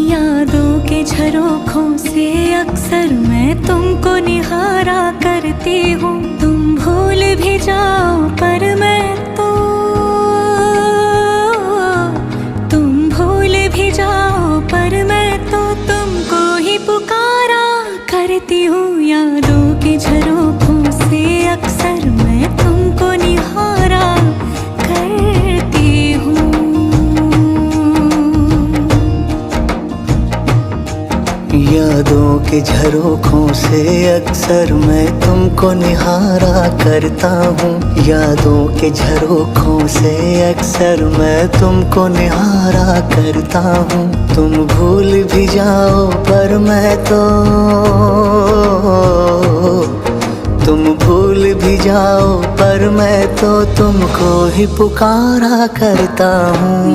यादों के झरोखों से अक्सर मैं तुमको निहारा करती हूँ। तुम भूल भी जाओ पर मैं तो, तुम भूल भी जाओ पर मैं तो तुमको ही पुकारा करती हूँ। यादों के झरोखों से अक्सर मैं तुमको निहारा करती हूँ। यादों के झरोखों से अक्सर मैं तुमको निहारा करता हूँ। यादों के झरोखों से अक्सर मैं तुमको निहारा करता हूँ। तुम भूल भी जाओ पर मैं तो, तुम भूल भी जाओ पर मैं तो तुमको ही पुकारा करता हूँ।